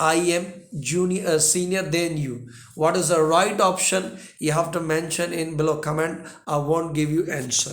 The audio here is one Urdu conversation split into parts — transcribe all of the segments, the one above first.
I am senior than you. What is the right option? You have to mention in below comment. I won't give you answer.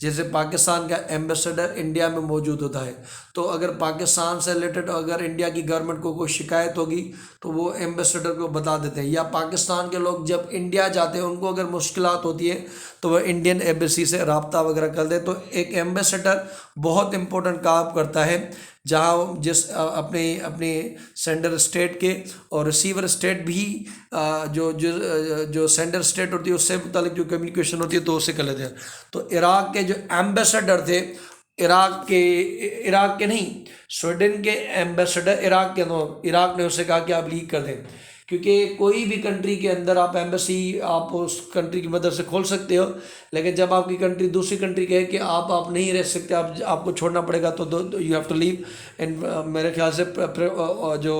جیسے پاکستان کا ایمبیسڈر انڈیا میں موجود ہوتا ہے، تو اگر پاکستان سے ریلیٹڈ اگر انڈیا کی گورنمنٹ کو کوئی شکایت ہوگی تو وہ ایمبیسڈر کو بتا دیتے ہیں، یا پاکستان کے لوگ جب انڈیا جاتے ہیں ان کو اگر مشکلات ہوتی ہے تو وہ انڈین ایمبیسی سے رابطہ وغیرہ کر دیں۔ تو ایک ایمبیسڈر بہت امپورٹنٹ کام کرتا ہے، جہاں اپنے سینڈر اسٹیٹ کے اور ریسیور اسٹیٹ بھی جو سینڈر اسٹیٹ ہوتی ہے اس سے متعلق جو کمیونیکیشن ہوتی ہے تو اسے کر لیتے ہیں۔ تو عراق کے جو ایمبیسڈر تھے، عراق کے نہیں، سویڈن کے ایمبیسڈر عراق نے اسے کہا کہ آپ لیک کر دیں، کیونکہ کوئی بھی کنٹری کے اندر آپ ایمبیسی آپ اس کنٹری کی مدد سے کھول سکتے ہو، لیکن جب آپ کی کنٹری دوسری کنٹری کہے کہ آپ نہیں رہ سکتے، آپ کو چھوڑنا پڑے گا، تو you have to leave. And میرے خیال سے جو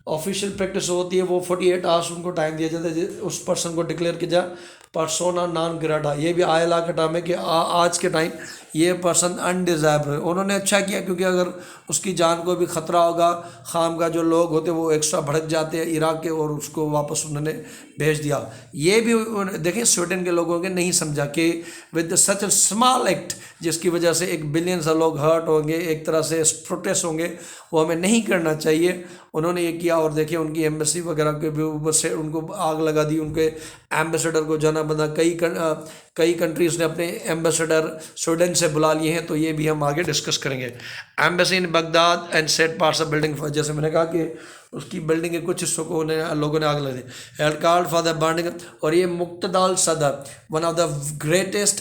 آفیشیل پریکٹس ہوتی ہے وہ 48 آورس ان کو ٹائم دیا جاتا ہے اس پرسن کو ڈکلیئر کیا جائے پرسونا نان گریٹا۔ یہ بھی آئے لا کا ٹائم ہے کہ آج کے ٹائم یہ پرسن انڈیزائبل ہے۔ انہوں نے اچھا کیا، کیونکہ اگر اس کی جان کو بھی خطرہ ہوگا، خام کا جو لوگ ہوتے وہ ایکسٹرا بھڑک جاتے ہیں عراق کے، اور اس کو واپس انہوں نے بھیج دیا۔ یہ بھی دیکھیں سویڈن کے لوگوں نے نہیں سمجھا کہ with such a small act جس کی وجہ سے ایک بلین سے لوگ ہرٹ ہوں گے، ایک طرح سے پروٹیسٹ ہوں گے، وہ ہمیں نہیں کرنا چاہیے۔ انہوں نے یہ کیا، اور دیکھیں ان کی ایمبیسی وغیرہ کے بھی اوپر سے ان کو آگ لگا دی، ان کے ایمبیسڈر کو جانا بندہ، کئی کنٹریز نے اپنے ایمبیسڈر سویڈن سے بلا لیے ہیں، تو یہ بھی ہم آگے ڈسکس کریں گے۔ Embassy in Baghdad and set parts of building, جیسے میں نے کہا کہ اس کی بلڈنگ کے کچھ حصوں کو لوگوں نے آگ لگا دی۔ Head called for the burning, اور یہ Muqtada al Sadr one of the greatest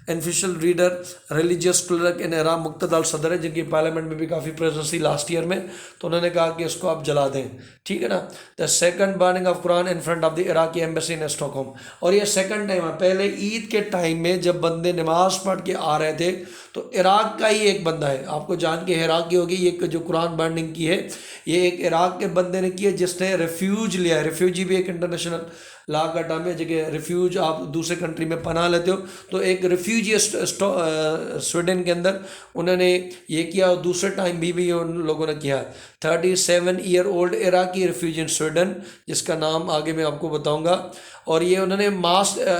influential leader religious cleric in Iraq, Muqtada al Sadr ہے، جن کی پارلیمنٹ میں بھی کافی پریزنس تھی لاسٹ ایئر میں، تو انہوں نے کہا کہ اس کو آپ جلا دیں، ٹھیک ہے نا۔ The second burning of Quran in front of the عراقی ایمبیسی ان اسٹاک ہوم، اور یہ سیکنڈ ٹائم ہے۔ پہلے عید کے ٹائم میں جب بندے نماز پڑھ کے آ رہے تھے تو عراق کا ہی ایک بندہ ہے، آپ کو جان کے حیران کی ہوگی، یہ جو قرآن برننگ کی ہے یہ ایک عراق کے بندے نے کی ہے جس نے ریفیوج لیا ہے۔ ریفیوجی بھی ایک انٹرنیشنل لا کا ٹرم ہے، جگہ ریفیوج آپ دوسرے کنٹری میں پناہ لیتے ہو، تو ایک ریفیوجی سویڈن کے اندر انہوں نے یہ کیا، اور دوسرے ٹائم بھی ان لوگوں نے کیا۔ 37 ایئر اولڈ عراقی ریفیوجی ان سویڈن، جس کا نام آگے میں آپ کو بتاؤں گا، اور یہ انہوں نے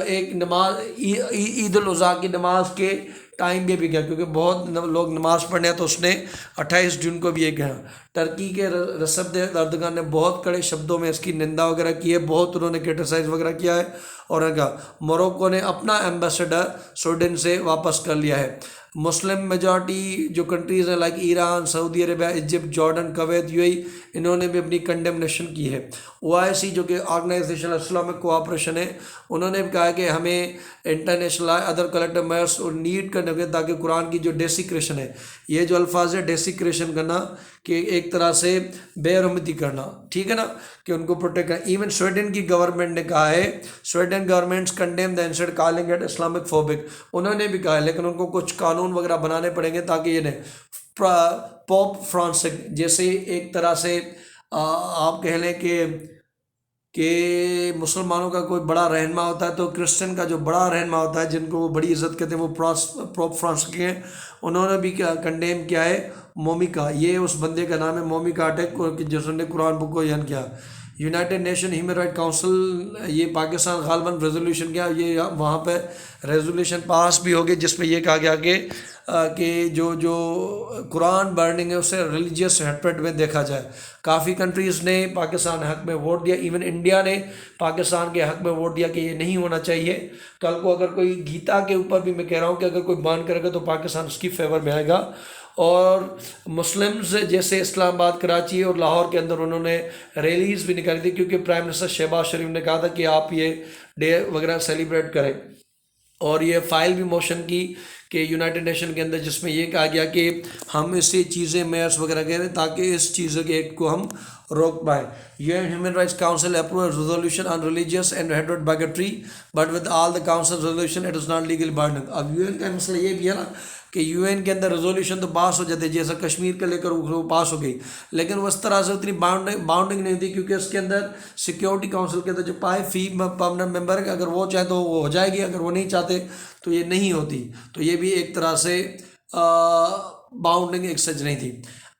ایک نماز عید الاضحیٰ کی نماز کے ٹائم بھی کیا، کیونکہ بہت لوگ نماز پڑھنے ہیں، تو اس نے 28 جون کو بھی یہ کہا۔ ترکی کے رسب اردگان نے بہت کڑے شبدوں میں اس کی نندا وغیرہ کی ہے، بہت انہوں نے کرٹیسائز وغیرہ کیا ہے، اور انہوں نے کہا موروکو نے اپنا ایمبیسڈر سویڈن سے واپس کر لیا ہے۔ مسلم میجورٹی جو کنٹریز ہیں like Iran, Saudi Arabia, Egypt, Jordan, Kuwait, U A E, انہوں نے بھی اپنی کنڈیمنیشن کی ہے۔ OIC جو کہ آرگنائزیشن اسلامک کوآپریشن ہے، انہوں نے بھی کہا کہ ہمیں انٹرنیشنل ادر کلیکٹیو میئرس اور نیڈ کرنے کے تاکہ قرآن کی جو ڈیسیکریشن ہے، یہ جو الفاظ ہے ڈیسیکریشن کرنا کہ ایک طرح سے بے رحمتی کرنا، ٹھیک ہے نا، کہ ان کو پروٹیکٹ کرنا۔ ایون سویڈن کی گورنمنٹ نے کہا ہے، Sweden governments condemn the incident calling it Islamic phobic, انہوں نے بھی کہا ہے، لیکن ان کو کچھ قانون وغیرہ بنانے پڑیں گے تاکہ یہ نہیں۔ پوپ فرانسس جیسے ایک طرح سے آپ کہہ لیں کہ مسلمانوں کا کوئی بڑا رہنما ہوتا ہے، تو کرسچن کا جو بڑا رہنما ہوتا ہے جن کو وہ بڑی عزت کہتے ہیں وہ پوپ فرانسس کے ہیں، انہوں نے بھی کنڈیم کیا ہے مومکا، یہ اس بندے کا نام ہے مومکا اٹیک، جس نے قرآن بک کو بیان کیا۔ United nation human right council, یہ پاکستان غالباً ریزولوشن کیا، یہ وہاں پہ ریزولوشن پاس بھی ہو گئی جس میں یہ کہا گیا کہ جو قرآن برننگ ہے اسے ریلیجیس ہیٹریٹ میں دیکھا جائے۔ کافی کنٹریز نے پاکستان حق میں ووٹ دیا، ایون انڈیا نے پاکستان کے حق میں ووٹ دیا کہ یہ نہیں ہونا چاہیے۔ کل کو اگر کوئی گیتا کے اوپر بھی میں کہہ رہا ہوں کہ اگر کوئی بان کرے گا تو پاکستان اس کی فیور میں آئے گا۔ اور مسلمز جیسے اسلام آباد، کراچی اور لاہور کے اندر انہوں نے ریلیز بھی نکالی تھی، کیونکہ پرائم منسٹر شہباز شریف نے کہا تھا کہ آپ یہ ڈے وغیرہ سیلیبریٹ کریں، اور یہ فائل بھی موشن کی کہ یونائٹڈ نیشن کے اندر، جس میں یہ کہا گیا کہ ہم اسی چیزیں میئرس وغیرہ کہہ رہے ہیں تاکہ اس چیز کے ایک کو ہم روک پائیں۔ UN Human Rights Council approved a resolution on religious and hatred bigotry, but with all the council resolution it is not legally binding۔ اب UN کا مسئلہ یہ بھی ہے نا کہ UN کے اندر ریزولوشن تو پاس ہو جاتے، جیسا کشمیر کے لے کر وہ پاس ہو گئی، لیکن وہ اس طرح سے اتنی باؤنڈنگ نہیں تھی، کیونکہ اس کے اندر سیکیورٹی کاؤنسل کے اندر جو فی پرماننٹ ممبر ہے، اگر وہ چاہے تو وہ ہو جائے گی، اگر وہ نہیں چاہتے تو یہ نہیں ہوتی، تو یہ بھی ایک طرح سے باؤنڈنگ ایک سچ نہیں تھی۔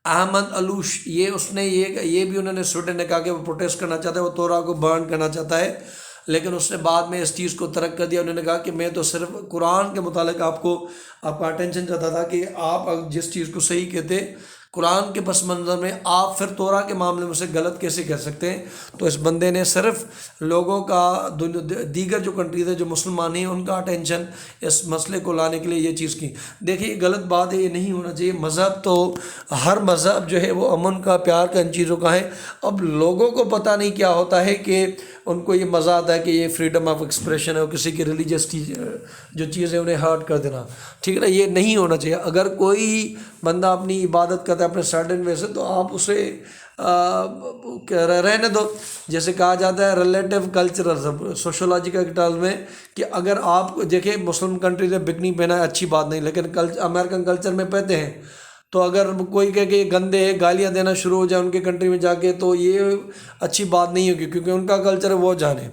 احمد علوش، یہ بھی انہوں نے سویڈن نے کہا کہ وہ پروٹیسٹ کرنا چاہتا ہے، وہ تورا کو برن کرنا چاہتا ہے۔ لیکن اس نے بعد میں اس چیز کو ترک کر دیا. انہوں نے کہا کہ میں تو صرف قرآن کے متعلق آپ کا اٹینشن چاہتا تھا کہ آپ جس چیز کو صحیح کہتے قرآن کے پس منظر میں آپ پھر تورا کے معاملے میں سے غلط کیسے کہہ سکتے ہیں. تو اس بندے نے صرف لوگوں کا دیگر جو کنٹریز ہیں جو مسلمان ہیں ان کا اٹینشن اس مسئلے کو لانے کے لیے یہ چیز کی. دیکھیے یہ غلط بات ہے, یہ نہیں ہونا چاہیے. مذہب تو ہر مذہب جو ہے وہ امن کا, پیار کا, ان چیزوں کا ہے. اب لوگوں کو پتہ نہیں کیا ہوتا ہے کہ ان کو یہ مزہ آتا ہے کہ یہ فریڈم آف ایکسپریشن ہے اور کسی کی ریلیجس جو چیزیں انہیں ہرٹ کر دینا, ٹھیک ہے نا, یہ نہیں ہونا چاہیے. اگر کوئی بندہ اپنی عبادت کرتا ہے اپنے سرٹن وے سے تو آپ اسے رہنے دو. جیسے کہا جاتا ہے ریلیٹیو کلچرل سوشولوجیکل ٹرم میں کہ اگر آپ دیکھیں مسلم کنٹریز میں بکنی پہنا ہے اچھی بات نہیں, لیکن امریکن کلچر میں پہنتے ہیں. تو اگر کوئی کہے کہ یہ گندے ہیں, گالیاں دینا شروع ہو جائے ان کے کنٹری میں جا کے, تو یہ اچھی بات نہیں ہوگی کیونکہ ان کا کلچر ہے وہ جانے.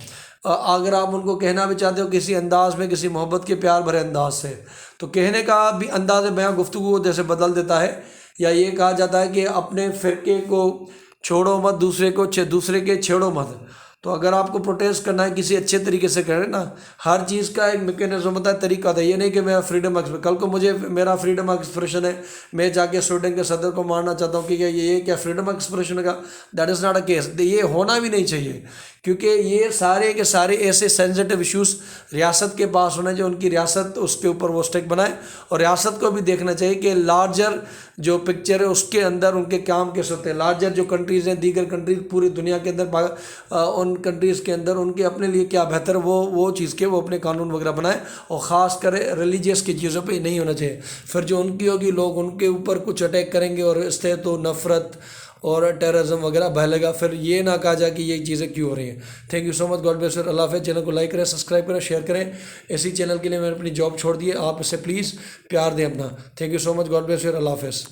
اگر آپ ان کو کہنا بھی چاہتے ہو کسی انداز میں, کسی محبت کے پیار بھرے انداز سے, تو کہنے کا بھی انداز بیاں گفتگو جیسے بدل دیتا ہے. یا یہ کہا جاتا ہے کہ اپنے فرقے کو چھوڑو مت, دوسرے کے چھیڑو مت. تو اگر آپ کو پروٹیسٹ کرنا ہے کسی اچھے طریقے سے کریں نا, ہر چیز کا ایک میکینزم ہوتا ہے, طریقہ ہوتا ہے. یہ نہیں کہ میں فریڈم کل کو مجھے میرا فریڈم آف ایکسپریشن ہے, میں جا کے سویڈن کے صدر کو مارنا چاہتا ہوں کہ یہ کیا فریڈم آف ایکسپریشن کا, that is not a case. یہ ہونا بھی نہیں چاہیے کیونکہ یہ سارے کے سارے ایسے سینسٹیو ایشوز ریاست کے پاس ہونا چاہیے. ان کی ریاست اس کے اوپر وہ اسٹیک بنائے, اور ریاست کو بھی دیکھنا چاہیے کہ لارجر جو پکچر ہے اس کے اندر ان کے کام کیسے ہوتے ہیں. لارجر جو کنٹریز ہیں, دیگر کنٹریز پوری دنیا کے اندر, ان کنٹریز کے اندر ان کے اپنے لیے کیا بہتر وہ چیز کے وہ اپنے قانون وغیرہ بنائیں, اور خاص کر ریلیجیس کی چیزوں پہ نہیں ہونا چاہیے. پھر جو ان کی ہوگی لوگ ان کے اوپر کچھ اٹیک کریں گے اور اس سے تو نفرت اور ٹیررزم وغیرہ پھیلے گا. پھر یہ نہ کہا جائے کہ یہ چیزیں کیوں ہو رہی ہیں. Thank you so much, God bless you, اللہ حافظ. چینل کو لائک کریں, سبسکرائب کریں, شیئر کریں. اسی چینل کے لیے میں نے اپنی جاب چھوڑ دی ہے, آپ اسے پلیز پیار دیں اپنا. Thank you so much, God bless you, اللہ حافظ.